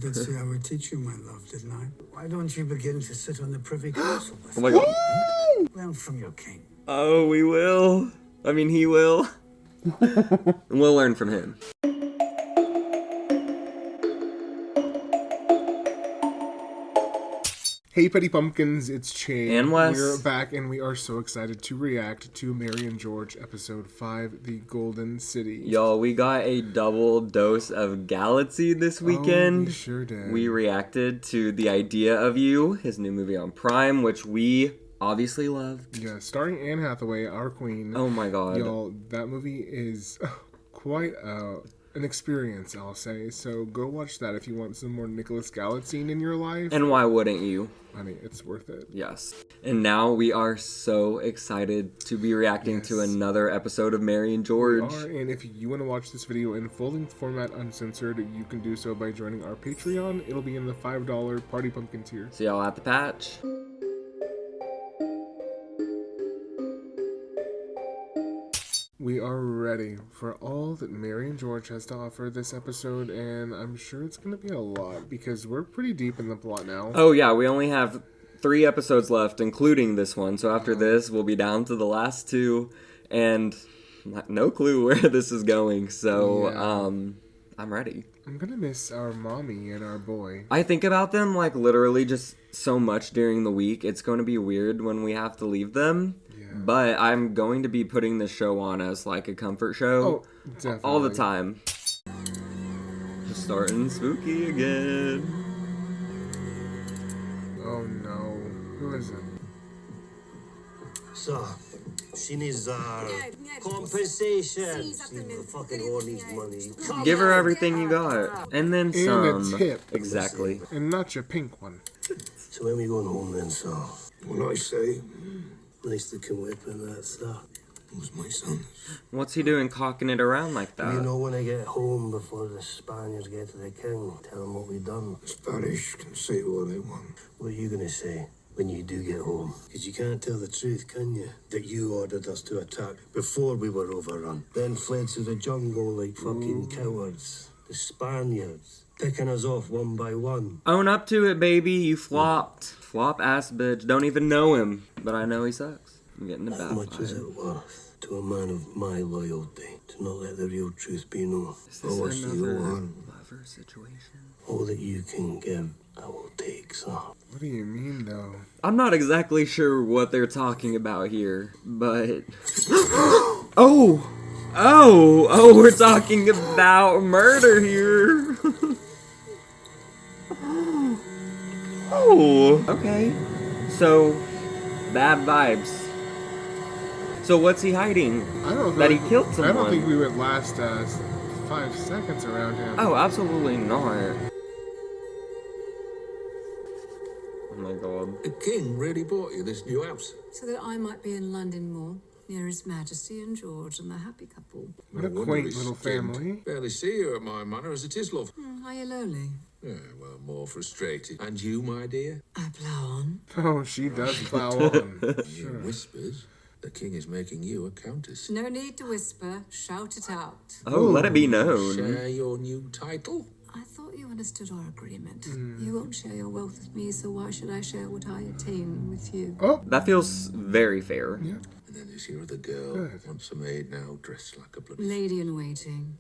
did say I would teach you, my love, didn't I? Why don't you begin to sit on the Privy Council with Oh my god. Learn from your king. Oh, we will. I mean, he will. And we'll learn from him. Hey Petty Pumpkins, it's Chey. And Wes. We're back and we are so excited to react to Mary and George episode 5, The Golden City. Y'all, we got a double dose of Galaxy this weekend. Oh, we sure did. We reacted to The Idea of You, his new movie on Prime, which we obviously loved. Yeah, starring Anne Hathaway, our queen. Oh my god. Y'all, that movie is quite an experience, I'll say. So go watch that if you want some more Nicholas Galitzine in your life. And why wouldn't you? Honey, it's worth it. Yes. And now we are so excited to be reacting to another episode of Mary and George. We are, and if you want to watch this video in full-length format uncensored, you can do so by joining our Patreon. It'll be in the $5 Party Pumpkin tier. See y'all at the patch. We are ready for all that Mary and George has to offer this episode, and I'm sure it's going to be a lot because we're pretty deep in the plot now. Oh yeah, we only have 3 episodes left, including this one. So after this, we'll be down to the last 2, and no clue where this is going. So I'm ready. I'm going to miss our mommy and our boy. I think about them like literally just so much during the week. It's going to be weird when we have to leave them. But I'm going to be putting this show on as like a comfort show all the time. Just starting spooky again. Oh no. Who is it? So, she needs compensation. She's the fucking whore needs money. Give her everything you got. And then some. And a tip. Exactly. And not your pink one. So when we going home then, so? What I say? Nice looking whipping that stuff. It was my son. What's he doing cocking it around like that? You know, when I get home before the Spaniards get to the king, tell them what we've done. The Spanish can say what they want. What are you going to say when you do get home? Because you can't tell the truth, can you? That you ordered us to attack before we were overrun. Then fled through the jungle like fucking cowards. The Spaniards. Picking us off one by one. Own up to it, baby. You flopped. Flop ass bitch. Don't even know him. But I know he sucks. I'm getting a bad How much is it worth to a man of my loyalty to not let the real truth be known? Is this another lover situation? All that you can give, I will take, so. What do you mean, though? I'm not exactly sure what they're talking about here, but... Oh, we're talking about murder here. Oh, okay. So, bad vibes. So what's he hiding? I don't know. That he killed someone. I don't think we would last 5 seconds around him. Oh, absolutely not. Oh my god. The king really bought you this new house? So that I might be in London more, near His Majesty and George and the happy couple. What a quaint little family. Barely see you at my manor as it is, love. Are you lonely? Yeah, well, more frustrated. And you, my dear? I plough on. Oh, she does plow on. You whispers. The king is making you a countess. No need to whisper. Shout it out. Oh, let it be known. Share your new title? I thought you understood our agreement. You won't share your wealth with me, so why should I share what I attain with you? Oh, That feels very fair. yeah. And then there's your other girl. Good. Once a maid, now dressed like a bloody... Lady in waiting.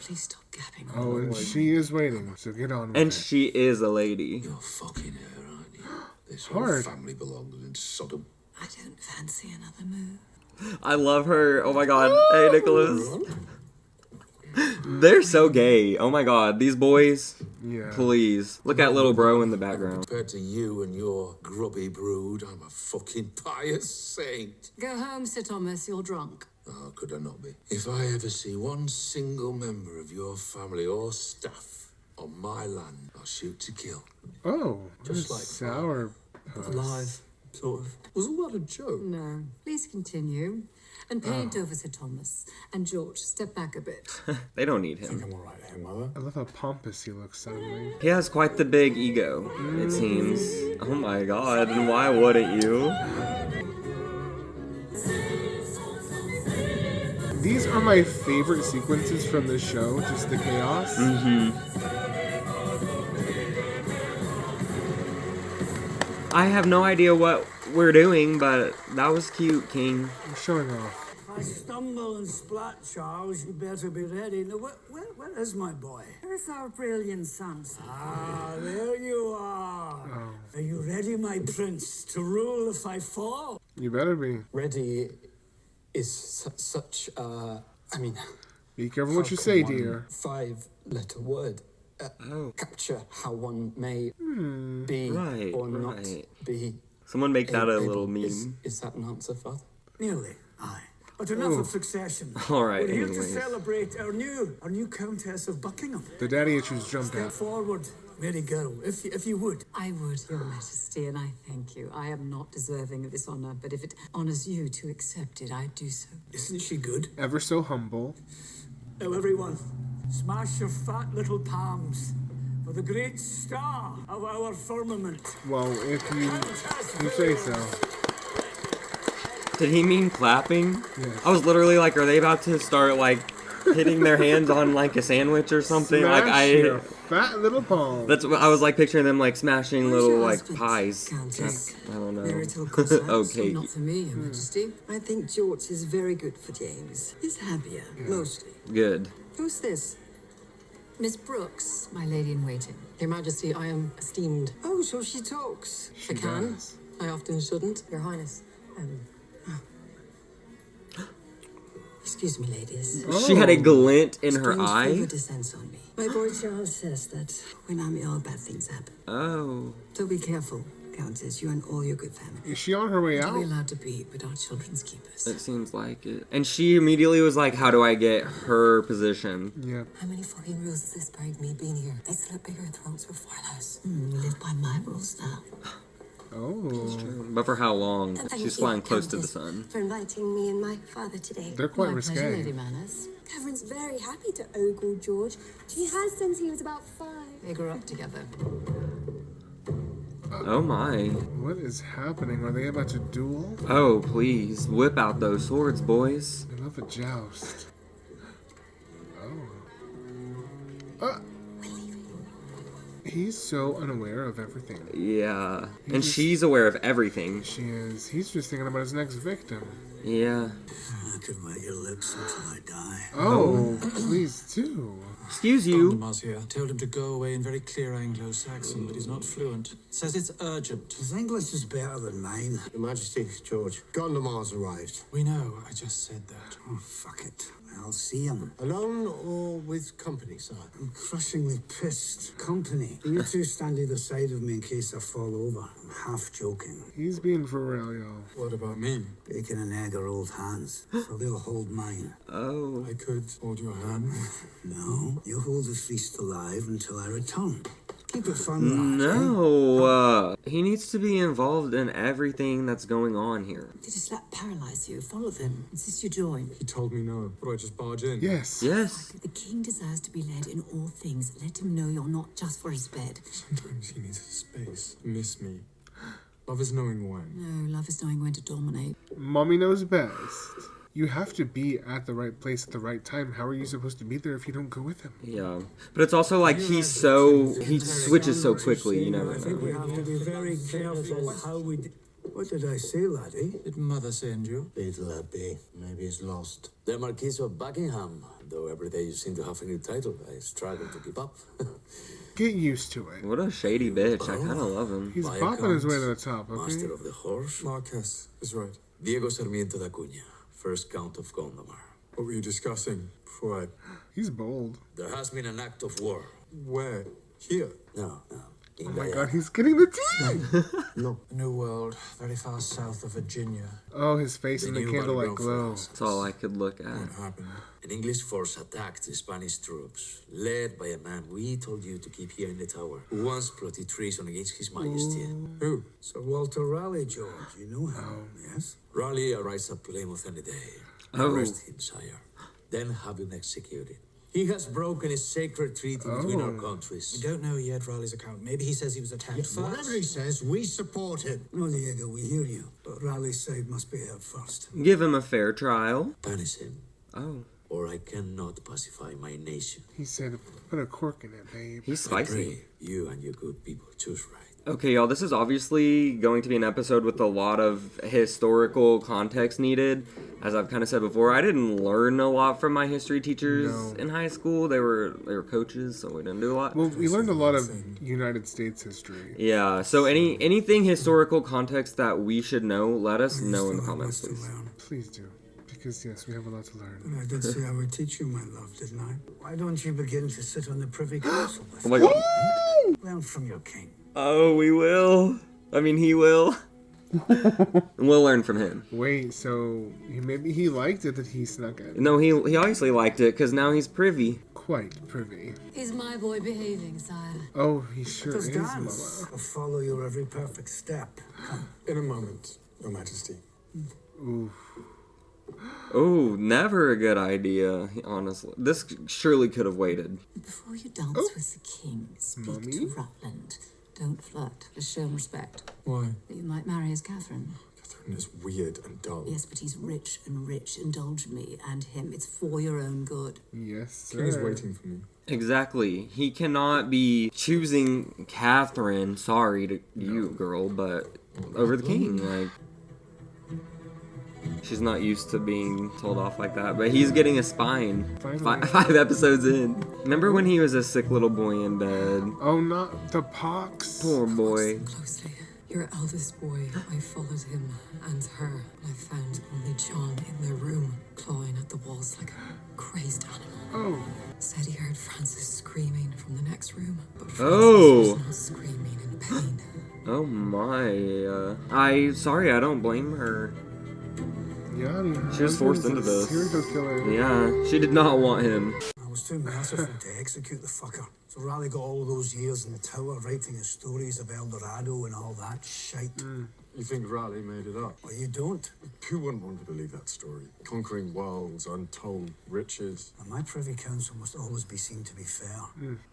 Please stop gabbing on. Oh, and she is waiting, so get on with And it. she is a lady. You're fucking her, aren't you? This whole Hard. family belongs in Sodom. I don't fancy another move. I love her. Oh my god. Hey, Nicholas. They're so gay. Oh my god. These boys. Yeah. Please. Look at little bro in the background. Compared to you and your grubby brood, I'm a fucking pious saint. Go home, Sir Thomas. You're drunk. Oh, could I not be? If I ever see one single member of your family or staff on my land, I'll shoot to kill. Oh, Just just like sour. Alive, sort of. Was all that a joke? No. Please continue. And paint over Sir Thomas. And George, step back a bit. They don't need him. I'm all right here, Mother. I love how pompous he looks suddenly. He has quite the big ego, it seems. Oh my god. And why wouldn't you? These are my favorite sequences from the show, just the chaos. I have no idea what we're doing, but that was cute, King. I'm showing off. If I stumble and splat, Charles, you better be ready. Now, where is my boy? Where's our brilliant son, sir? Ah, there you are. Are you ready, my prince, to rule if I fall? You better be. Ready is such a... I mean... Be careful what you say, dear. 5-letter word. Capture how one may be or not be. Someone make that a little meme. Is that an answer, Father? Nearly, aye. But enough of succession. All right, We're here to anyways. celebrate our new Countess of Buckingham. The daddy issues jumped Step out. forward, Mary girl, if you would. I would, Your Majesty, and I thank you. I am not deserving of this honor, but if it honors you to accept it, I do so. Isn't she good? Ever so humble. Now, everyone, smash your fat little palms for the great star of our firmament. Well, if you say so. Did he mean clapping? Yes. I was literally like, are they about to start like hitting their hands on like a sandwich or something? Smash like your fat little palm. That's what I was like picturing them like smashing Where's little your like husband, pies. Countess? I don't know. Marital concerns? Okay. Not for me, Your Majesty. I think George is very good for James. He's happier, mostly. Good. Who's this? Miss Brooks, my lady in waiting. Your Majesty, I am esteemed. Oh, so she talks. I can. does. I often shouldn't. Your Highness. Excuse me, ladies. She had a glint in her Strange eye. fever descends on me. My boy Charles says that when I'm ill, bad things happen. Oh. So be careful, Countess, you and all your good family. Is she on her way We're out? allowed to be, but our children's keepers. It seems like it. And she immediately was like, how do I get her position? Yep. How many fucking rules has this buried me being here? They slit bigger throats with far less. We live by my rules now. Oh. But for how long? Thank She's you, flying close to the Countess, sun. for inviting me and my father today. They're quite My pleasure, risque. Lady Manners. Catherine's very happy to ogle George. She has since he was about 5. They grew up together. Oh my. What is happening? Are they about to duel? Oh, please. Whip out those swords, boys. I love a joust. Oh. He's so unaware of everything. Yeah. And she's aware of everything. She is. He's just thinking about his next victim. Yeah. I could wet your lips until I die. Oh, please do. Excuse you. Gondomar's here. Told him to go away in very clear Anglo-Saxon, but he's not fluent. Says it's urgent. His English is better than mine. Your Majesty, George, Gondomar's arrived. We know. I just said that. Oh, fuck it. I'll see him. Alone or with company, sir? I'm crushingly pissed. Company. You two stand either side of me in case I fall over. I'm half joking. He's being for real, y'all. What about me? Bacon and egg are old hands, so they'll hold mine. Oh. I could hold your hand. No, you hold the feast alive until I return. Keep it fun, lads, No. He needs to be involved in everything that's going on here. Did a slap paralyze you? Follow them. Insist you join. He told me no. But I just barge in. Yes. Yes. The king desires to be led in all things. Let him know you're not just for his bed. Sometimes he needs space. Miss me. Love is knowing when. No, love is knowing when to dominate. Mommy knows best. You have to be at the right place at the right time. How are you supposed to be there if you don't go with him? Yeah. But it's also like he switches so quickly, you never I think we know. have to be very careful how we... What did I say, laddie? Did mother send you? Leave the lad be. Maybe he's lost. The Marquis of Buckingham, though every day you seem to have a new title, I struggle to keep up. Get used to it. What a shady bitch. I kind of love him. He's bopping his way to the top, okay? Master of the Horse, Marquess is right. Diego Sarmiento da Cunha, first Count of Gondomar. What were you discussing before I... He's bold. There has been an act of war. Where? Here? No. Oh my god, he's getting the tea! A new world, very far south of Virginia. Oh, his face in the new candlelight battleground glow. for us. That's all I could look at. What happened? An English force attacked the Spanish troops, led by a man we told you to keep here in the tower, who once plotted treason against His Majesty. Who? Sir Walter Raleigh, George. You know him, yes? Raleigh arrives at Plymouth any day. Oh. Arrest him, sire. Then have him executed. He has broken a sacred treaty between our countries. We don't know yet Raleigh's account. Maybe he says he was attacked first. Whatever he says, we support him. No, Diego, we hear you. But Raleigh's side must be heard first. Give him a fair trial. Punish him, Oh. or I cannot pacify my nation. He said, put a cork in it, babe. He's I spicy. pray you and your good people choose right. Okay, y'all, this is obviously going to be an episode with a lot of historical context needed. As I've kind of said before, I didn't learn a lot from my history teachers in high school. They were coaches, so we didn't do a lot. Well, we learned a lot of United States history. Yeah, so anything historical context that we should know, let us know in the comments, please. Please do. Because, yes, we have a lot to learn. I did say I would teach you, my love, didn't I? Why don't you begin to sit on the Privy Council with Oh my god. Learn from your king. Oh, we will. I mean, he will. We'll learn from him. Wait, so maybe he liked it that he snuck it? No, he obviously liked it, because now he's privy. Quite privy. Is my boy behaving, sire? Oh, he sure Let us is, dance. Mama. I'll follow your every perfect step. Come. In a moment, Your Majesty. Ooh. Oh, never a good idea, honestly. This surely could have waited. Before you dance with the king, speak to Rutland. Don't flirt. Just show him respect. Why? That you might marry his Catherine. Catherine is weird and dull. Yes, but he's rich and rich. Indulge me and him. It's for your own good. Yes, sir. King is waiting for me. Exactly. He cannot be choosing Catherine, sorry to you, girl, but over the king, like... She's not used to being told off like that, but he's getting a spine. Five episodes in. Remember when he was a sick little boy in bed? Oh, not the pox. Poor boy. Closely. Your eldest boy, I followed him and her. I found only John in their room, clawing at the walls like a crazed animal. Oh. Said he heard Francis screaming from the next room, but Francis was not screaming in pain. Oh my. Sorry, I don't blame her. Yeah, I mean, she was forced into this. Serial killer. Yeah, she did not want him. I was too merciful to execute the fucker. So Raleigh got all those years in the tower writing his stories of El Dorado and all that shite. You think Raleigh made it up? Well, you don't. Who wouldn't want to believe that story? Conquering worlds, untold riches. And my Privy Council must always be seen to be fair.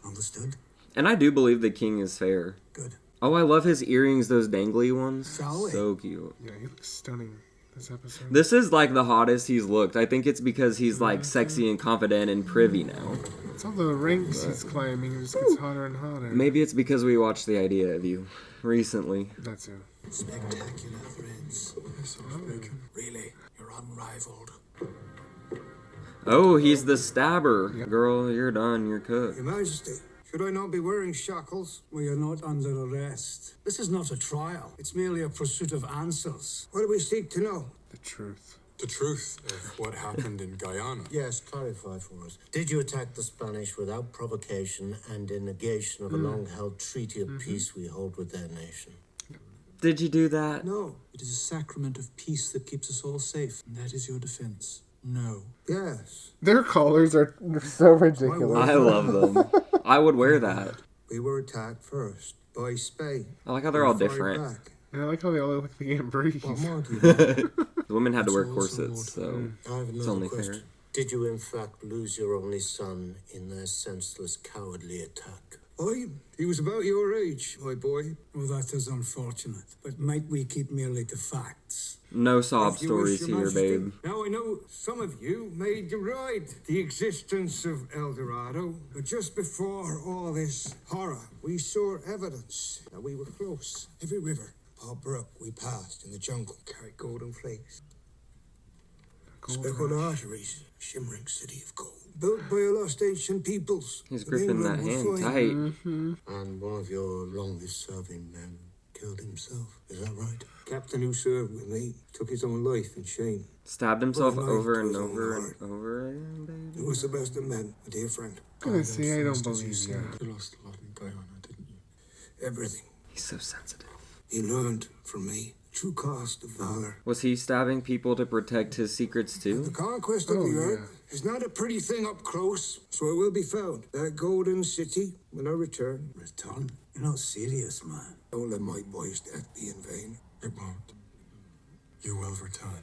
Understood? And I do believe the king is fair. Good. Oh, I love his earrings, those dangly ones. Shall we? So cute. Yeah, he looks stunning. This episode. This is like the hottest he's looked. I think it's because he's like sexy and confident and privy now. It's all the ranks he's climbing. It just gets hotter and hotter. Maybe it's because we watched The Idea of You recently. That's it. Spectacular threads. Really, you're unrivaled. Oh, he's the stabber. Girl, you're done. You're cooked. Your Majesty, should I not be wearing shackles? We are not under arrest. This is not a trial. It's merely a pursuit of answers. What do we seek to know? The truth. The truth of what happened in Guyana. Yes, clarify for us. Did you attack the Spanish without provocation and in negation of a long-held treaty of peace we hold with their nation? Did you do that? No. It is a sacrament of peace that keeps us all safe, and that is your defense. No. Yes. Their collars are so ridiculous. I love them. I would wear that. We were attacked first by Spain. I like how they're all different. Back. And I like how they all look like they can't breathe. What more do you want? The women had to wear corsets, so I have it's another only question. fair. Did you in fact lose your only son in their senseless, cowardly attack? Boy, he was about your age, my boy. Oh, that is unfortunate. But might we keep merely to facts? No sob If you wish, stories Your here, Majesty. babe. Now I know some of you may deride the existence of El Dorado, but just before all this horror, we saw evidence that we were close. Every river, Paul Brook we passed in the jungle carried golden flakes. Speckled arteries, shimmering city of gold. Built by a lost ancient peoples. He's of gripping that England hand will tight. find. And one of your longest-serving men killed himself. Is that right? Captain who served with me took his own life in shame. Stabbed himself Well, over to and his own over and heart. over again, baby. He was the best of men, a dear friend. I'm gonna say I don't believe you. You lost a lot in Guyana, didn't you? Everything. He's so sensitive. He learned from me true cost of valor. Was he stabbing people to protect his secrets The too? conquest of the earth is not a pretty thing up close, so it will be found. That golden city, when I return. Return? You're not serious, man. Don't let my boy's death be in vain. It won't. You will return.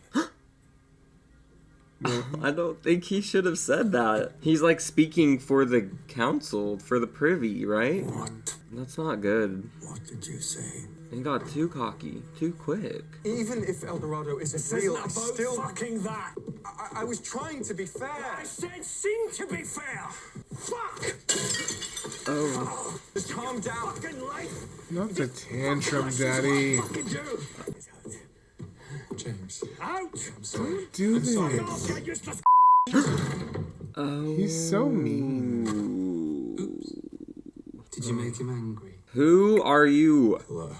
I don't think he should have said that. He's like speaking for the council, for the privy, right? What? That's not good. What did you say? He got too cocky, too quick. Even if El Dorado isn't This real, isn't it's about still... fucking that. I was trying to be fair. I said seem to be fair. Fuck! Oh. Just calm down. Not the tantrum, Daddy. James. Out! Don't do this. Oh. He's so mean. Did you make him angry? Who are you? Well,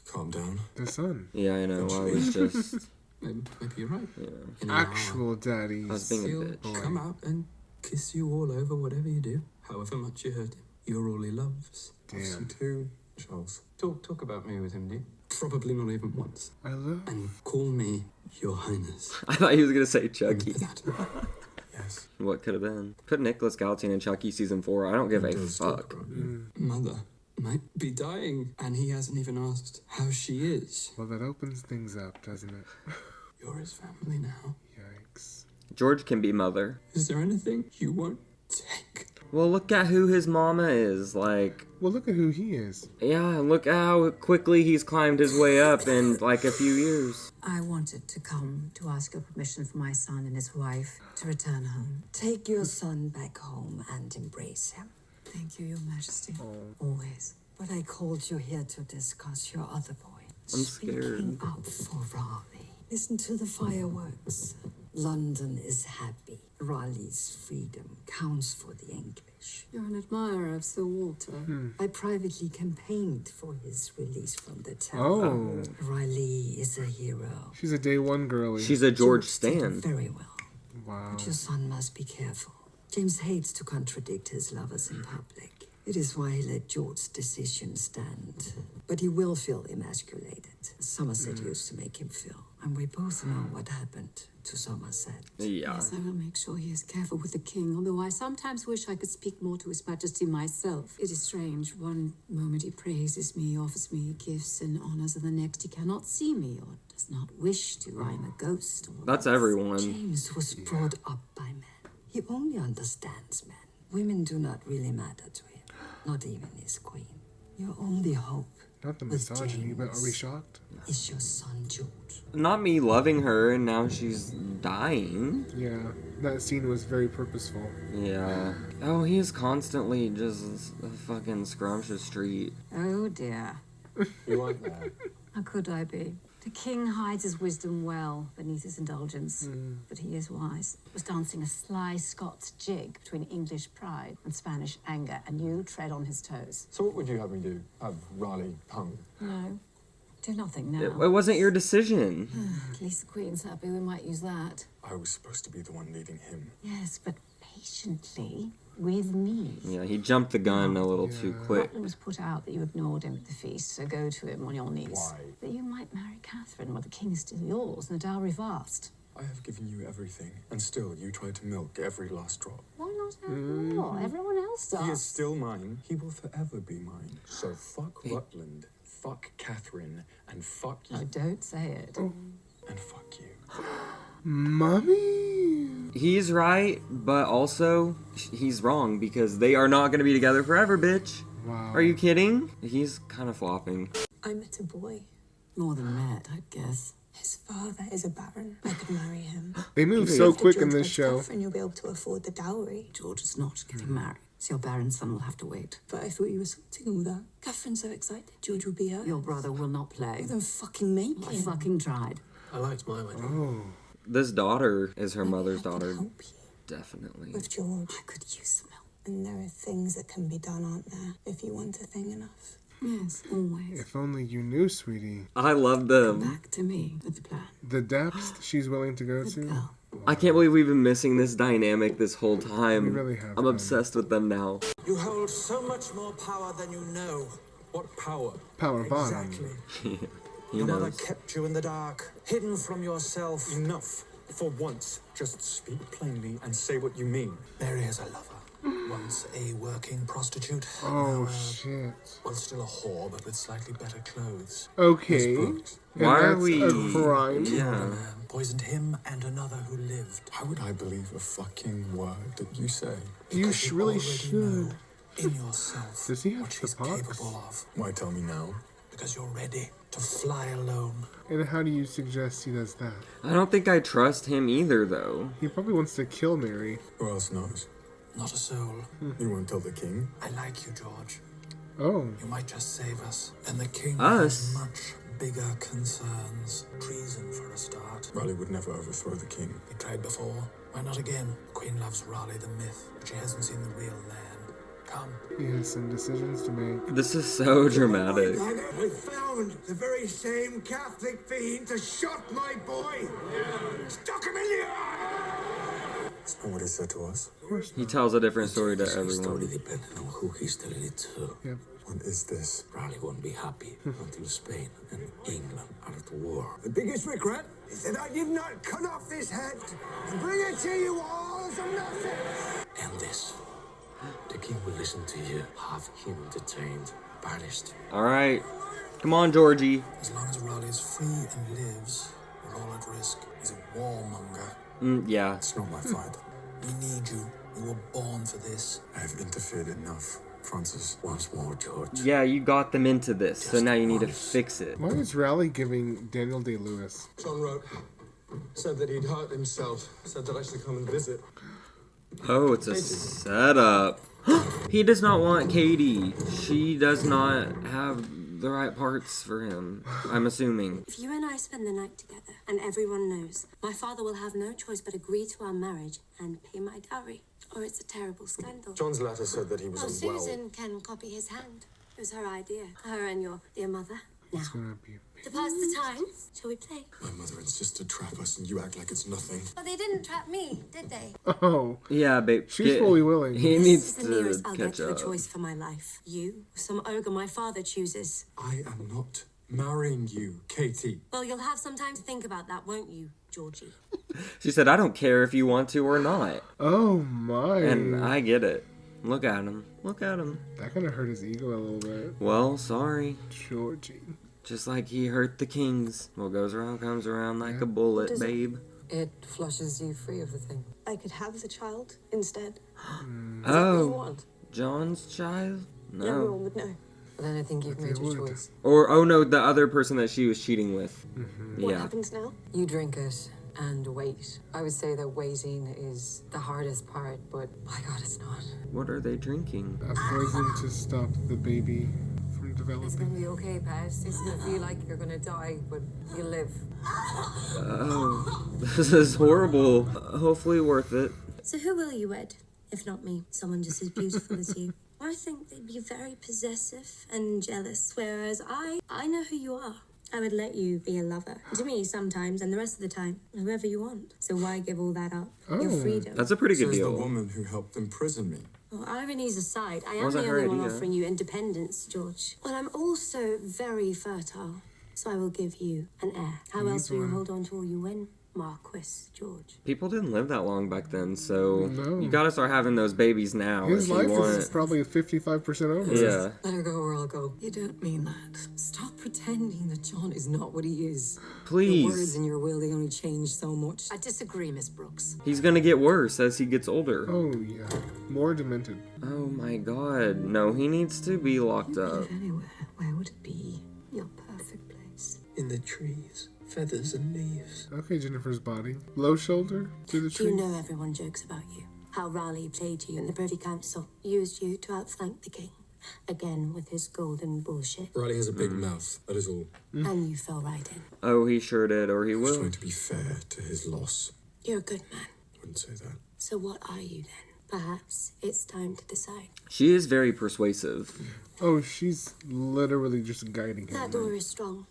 calm down. The son. Yeah, I know. I was just. Maybe you're right. Yeah. In an hour, Actual daddies. I was being a he'll bitch. come out and kiss you all over whatever you do. However much you hurt him. You're all he loves. You Damn. too, Charles. Talk about me with him, do you? Probably not even once. I love. And call me Your Highness. I thought he was gonna say Chucky. That. Yes. What could have been? Put Nicholas Galtian in Chucky season 4. I don't give a Does talk fuck. about you. Mother might be dying, and he hasn't even asked how she is. Well, that opens things up, doesn't it? You're his family now. Yikes. George can be mother. Is there anything you won't take? Well, look at who his mama is. Like, Well, look at who he is. yeah, look how quickly he's climbed his way up in like a few years. I wanted to come to ask your permission for my son and his wife to return home. Take your son back home and embrace him. Thank you, Your Majesty. Always. But I called you here to discuss your other boy. I'm scared. Speaking up for Raleigh. Listen to the fireworks. London is happy. Raleigh's freedom counts for the English. You're an admirer of Sir Walter. I privately campaigned for his release from the tower. Oh. Raleigh is a hero. She's a day one girly. She's a George did Stan. very well. Wow. But your son must be careful. James hates to contradict his lovers in public. It is why he let George's decision stand. But he will feel emasculated, as Somerset used to make him feel. And we both know what happened to Somerset. Yeah. Yes, I will make sure he is careful with the king, although I sometimes wish I could speak more to His Majesty myself. It is strange. One moment he praises me, offers me gifts and honors, and the next he cannot see me or does not wish to. I am a ghost. Or That's everyone. James was brought up by men. He only understands men. Women do not really matter to him, not even his queen. Your only hope Not the with misogyny, but are we James shocked? is your son George. Not me loving her and now she's dying. Yeah, that scene was very purposeful. Yeah. Oh, he is constantly just a fucking scrumptious street. Oh dear. You weren't there. How could I be? The king hides his wisdom well beneath his indulgence, but he is wise. Was dancing a sly Scots jig between English pride and Spanish anger, and you tread on his toes. So what would you have me do? Have Raleigh hung? No, do nothing now. It wasn't your decision. At least the queen's happy. We might use that. I was supposed to be the one leading him. Yes, but patiently with me. Yeah, he jumped the gun a little too quick. It was put out that you ignored him at the feast, so go to him on your knees. Why? That you might marry Catherine while the king is still yours and the dowry vast. I have given you everything, and still you try to milk every last drop. Why not have more? Everyone else does. He is still mine. He will forever be mine. So fuck Rutland, fuck Catherine, and fuck you. Oh, don't say it. And fuck you. Mommy? He's right, but also he's wrong because they are not going to be together forever, bitch. Wow. Are you kidding? He's kind of flopping. I met a boy. More than met, I'd guess. His father is a baron. I could marry him. They move so After quick in George this weds show. Catherine, you'll be able to afford the dowry. George is not getting married, so your baron's son will have to wait. But I thought you were sorting all that. Catherine's so excited. George will be her. Your brother will not play. Then fucking make I him. fucking tried. I liked my wedding. Oh. This daughter is her mother's I can daughter. help you Definitely. with George. I could use some help. And there are things that can be done, aren't there? If you want a thing enough. Yes, always. If only you knew, sweetie. I love them. Back to me with the plan. The depths she's willing to go to. Girl. I can't believe we've been missing this dynamic this whole time. We really have I'm been. obsessed with them now. You hold so much more power than you know. What power? Power bottom. Exactly. He Your mother knows. kept you in the dark, hidden from yourself. Enough. For once, just speak plainly and say what you mean. Mary is a lover. Once a working prostitute. Oh, shit. Well, still a whore, but with slightly better clothes. Okay. Miss And Brooks. Why are that's we? a crime. Yeah. Poisoned him and another who lived. Why would I believe a fucking word that you say? You Because really already should. know in yourself Does he have what the she's pox? capable of. Why tell me now? Because you're ready to fly alone. And how do you suggest he does that? I don't think I trust him either, though. He probably wants to kill Mary. Who else knows? Not a soul. You won't tell the king? I like you, George. Oh. You might just save us. And the king Us? has much bigger concerns. Treason, for a start. Raleigh would never overthrow the king. He tried before. Why not again? The Queen loves Raleigh the myth, but she hasn't seen the real man. Come. He has some decisions to make. This is so dramatic. I found the very same Catholic fiend that shot my boy. Stuck him in the eye. That's not what he said to us. Of course He not. tells a different story to His story everyone. depending on who he's telling it to. Yep. What is this? Raleigh won't be happy until Spain and England are at war. The biggest regret is that I did not cut off this head and bring it to you all as a message. And this. The king will listen to you, have him detained, banished. Alright. Come on, Georgie. As long as Raleigh's free and lives, we're all at risk. He's a warmonger. Yeah. It's not my fight. We need you. We were born for this. I have interfered enough. Francis. Once more, George. Yeah, you got them into this, so now you need to fix it. Why is Raleigh giving Daniel Day-Lewis? John wrote. Said that he'd hurt himself. Said that I should come and visit. Oh, it's a setup. He does not want Katie. She does not have the right parts for him, I'm assuming. If you and I spend the night together, and everyone knows, my father will have no choice but agree to our marriage and pay my dowry. Or it's a terrible scandal. John's letter said that he was unwell. Susan can copy his hand. It was her idea. Her and your dear mother. Now, It's gonna be to pass the time, shall we play? My mother and sister trap us and you act like it's nothing. Oh, they didn't trap me, did they? Oh. Yeah, babe. She's fully willing. He This needs is the to nearest I'll get catch to a up. choice for my life. You, or some ogre my father chooses. I am not marrying you, Katie. Well, you'll have some time to think about that, won't you, Georgie? She said, I don't care if you want to or not. Oh my. And I get it. Look at him. Look at him. That kind of hurt his ego a little bit. Well, sorry. Georgie. Just like he hurt the kings. What goes around comes around like a bullet, Does it- babe. It flushes you free of the thing. I could have the child instead. Is that what you Oh, want? John's child? Everyone No. would know. Then I think you've made your choice. Or, oh no, the other person that she was cheating with. What Yeah. happens now? You drink it and wait. I would say that waiting is the hardest part, but my God, it's not. What are they drinking? A poison to stop the baby from It's gonna developing. be okay, Pat. It's gonna feel like you're gonna die, but you live. Oh, this is horrible. Hopefully worth it. So who will you wed, if not me? Someone just as beautiful as you. I think they'd be very possessive and jealous, whereas I know who you are. I would let you be a lover. To me, sometimes, and the rest of the time, whoever you want. So why give all that up? Your Oh. freedom. That's a pretty good Says the deal. woman who helped imprison me. Well, ironies aside, I am Wasn't the her only one idea. offering you independence, George. Well, I'm also very fertile, so I will give you an heir. How else will you hold on to all you win, Marquis George? People didn't live that long back then, so No. you gotta start having those babies now His if you life want. is probably 55% over. Yeah. Let her go or I'll go. You don't mean that. Stop pretending that John is not what he is. The words Please. in your will, they only change so much. I disagree, Miss Brooks. He's gonna get worse as he gets older. Oh, yeah. More demented. Oh my god. No, he needs to be locked up. If anywhere, where would it be? Your perfect place. In the trees, feathers and leaves. Okay, Jennifer's body. Low shoulder to the Do you tree. know everyone jokes about you? How Raleigh played you in the Privy Council, used you to outflank the king. Again with his golden bullshit. Raleigh has a big mouth, that is all. And you fell right in. Oh, he sure did, or he I was will. trying to be fair to his loss. You're a good man. Wouldn't say that. So what are you then? Perhaps it's time to decide. She is very persuasive. Oh, she's literally just guiding That him. door is strong,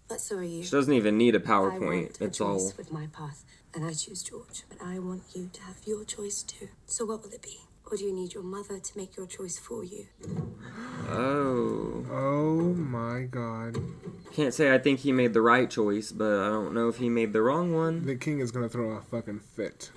but so are you. She doesn't even need a I want PowerPoint. a It's choice all. with my path, and I choose George. But I want you to have your choice too. So what will it be? Or do you need your mother to make your choice for you? Oh. Oh my god. Can't say I think he made the right choice, but I don't know if he made the wrong one. The king is gonna throw a fucking fit.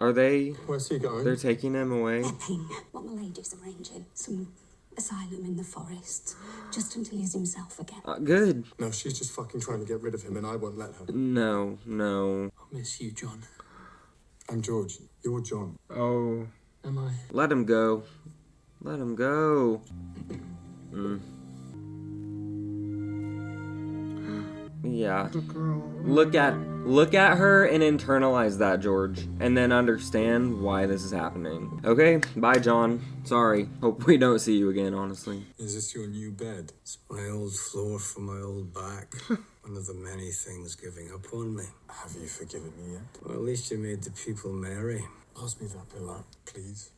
Are they? Where's he going? They're taking him away? Epping, what my lady's arranging. Some asylum in the forest, just until he's himself again. Good. No, she's just fucking trying to get rid of him and I won't let her. No, no. I'll miss you, John. I'm George. You're John. Oh. Am I? Let him go. Let him go. Yeah. The girl. Look at her and internalize that, George, and then understand why this is happening. Okay, bye, John. Sorry. Hope we don't see you again, honestly. Is this your new bed? It's my old floor from my old back. One of the many things giving up on me. Have you forgiven me yet? Well, at least you made the people merry. Pass me that pillow, please.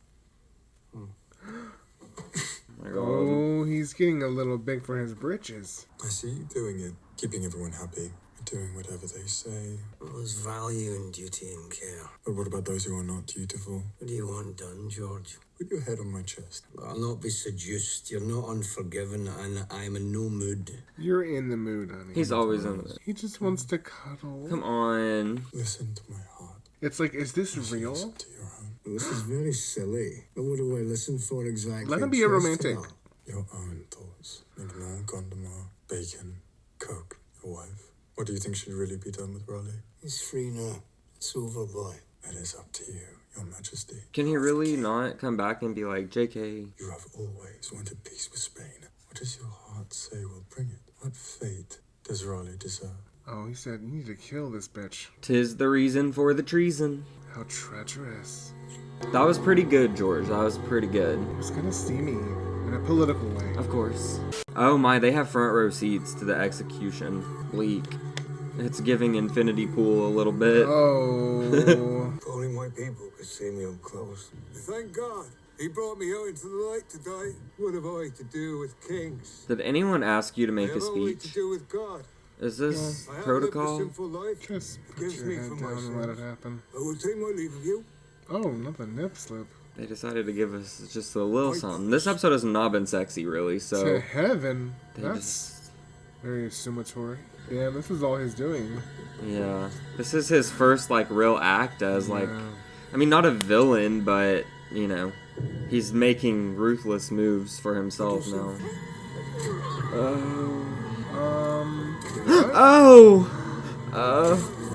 My God. Oh, he's getting a little big for his britches. I see you doing it, keeping everyone happy, doing whatever they say. Well, there's value in duty and care. But what about those who are not dutiful? What do you want done, George? Put your head on my chest. I'll not be seduced. You're not unforgiven, and I'm in no mood. You're in the mood, honey. He's always in it. He just wants to cuddle. Come on. Listen to my heart. It's like, is this real? Listen to your own. Well, this is very silly. But what do I listen for exactly? Let him be a romantic. Your own thoughts. Mignon, Gondomar, Bacon, Coke, your wife. What do you think should really be done with Raleigh? He's free now. It's over, boy. It is up to you, Your Majesty. Can he really not come back and be like, JK? You have always wanted peace with Spain. What does your heart say will bring it? What fate does Raleigh deserve? Oh, he said, you need to kill this bitch. 'Tis the reason for the treason. How treacherous. That was pretty good, George. That was pretty good. It was kind of steamy in a political way. Of course. Oh my, they have front row seats to the execution. Bleak. It's giving Infinity Pool a little bit. Oh. Only my people could see me up close. Thank God. He brought me out into the light today. What have I to do with kings? Did anyone ask you to make I a have only to speech? do with God. Is this I have lived a protocol? sinful life. Just put Forgives your me head for down my and let it sins. happen. I will take my leave of you. Oh, not the nip slip. They decided to give us just a little something. This episode has not been sexy, really, To so... heaven. They That's very assumatory. Yeah, this is all he's doing. Yeah. This is his first, like, real act as, like... Yeah. I mean, not a villain, but, you know... He's making ruthless moves for himself now. Oh!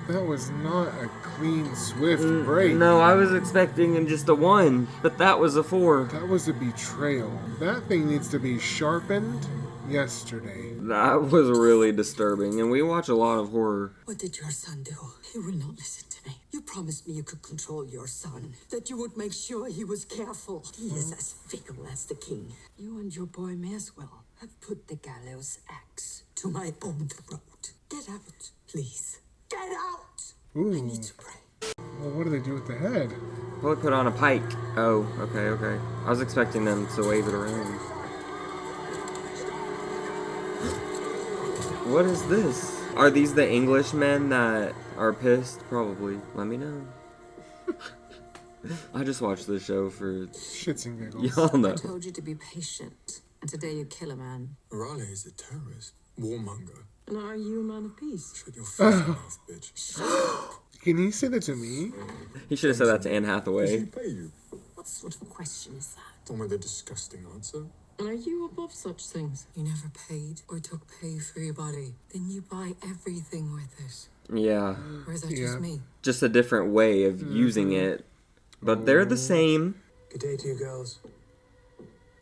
That was not a clean, swift break. No, I was expecting just a 1, but that was a 4. That was a betrayal. That thing needs to be sharpened yesterday. That was really disturbing, and we watch a lot of horror. What did your son do? He will not listen to me. You promised me you could control your son, that you would make sure he was careful. He is as fickle as the king. You and your boy may as well have put the gallows axe to my own throat. Get out, please. Get out! Ooh. I need to pray. Well, what do they do with the head? Probably put on a pike. Oh, okay. I was expecting them to wave it around. What is this? Are these the Englishmen that are pissed? Probably. Let me know. I just watched this show for... Shits and giggles. Y'all know. I told you to be patient, and today you kill a man. Raleigh is a terrorist, warmonger. And are you a man of peace? Shut your fucking mouth, bitch. Can he say that to me? He should have said that to Anne Does he Hathaway. pay you? What sort of question is that? One with a disgusting answer. And are you above such things? You never paid or took pay for your body. Then you buy everything with it. Yeah. Or is that Yeah. just me? Just a different way of using it. But they're the same. Good day to you, girls.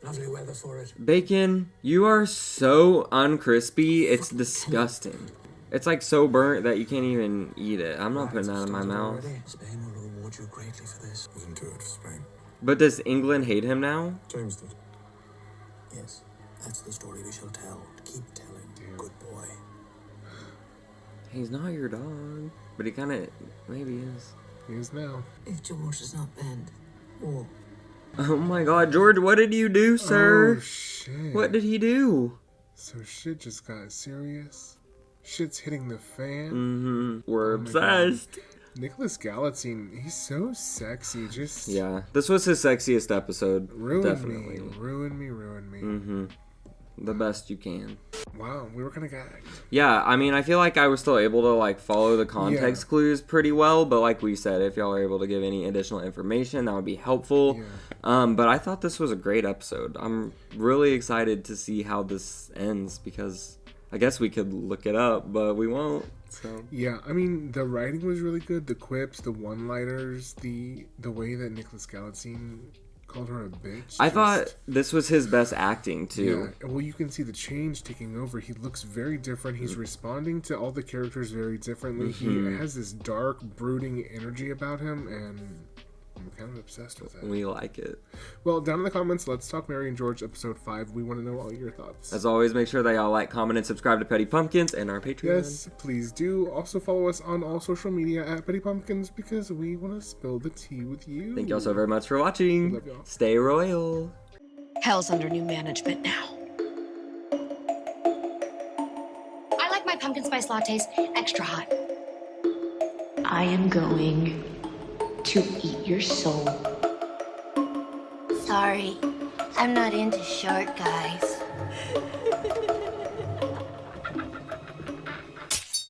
Lovely weather for it. Bacon, you are so uncrispy, it's disgusting. It's like so burnt that you can't even eat it. I'm not putting that in my mouth. Spain will reward you greatly for this. Wouldn't do it for Spain. But does England hate him now? James did. Yes, that's the story we shall tell. Keep telling. Good boy. He's not your dog. But he kind of maybe is. He is now. If George does not bend, war. Oh my god, George, what did you do, sir? Oh, shit. What did he do? So shit just got serious. Shit's hitting the fan. Mm-hmm. We're obsessed. Nicholas Gallatin, he's so sexy. Just Yeah, this was his sexiest episode. ruin Definitely. me. Ruin me. Mm-hmm. The best you can. Wow, we were kind of gagged. Yeah, I mean, I feel like I was still able to, like, follow the context clues pretty well, but like we said, if y'all are able to give any additional information, that would be helpful. Yeah. But I thought this was a great episode. I'm really excited to see how this ends, because I guess we could look it up, but we won't, so... Yeah, I mean, the writing was really good. The quips, the one-liners, the way that Nicholas Gallatin called her a bitch. I thought this was his best acting, too. Yeah, well, you can see the change taking over. He looks very different. He's responding to all the characters very differently. He has this dark, brooding energy about him, and I'm kind of obsessed with it. We like it. Well, down in the comments, let's talk Mary and George episode 5. We want to know all your thoughts. As always, make sure that y'all like, comment, and subscribe to Petty Pumpkins and our Patreon. Yes, please do. Also follow us on all social media at Petty Pumpkins because we want to spill the tea with you. Thank y'all so very much for watching. Love y'all. Stay royal. Hell's under new management now. I like my pumpkin spice lattes extra hot. I am going to eat your soul. Sorry, I'm not into short guys.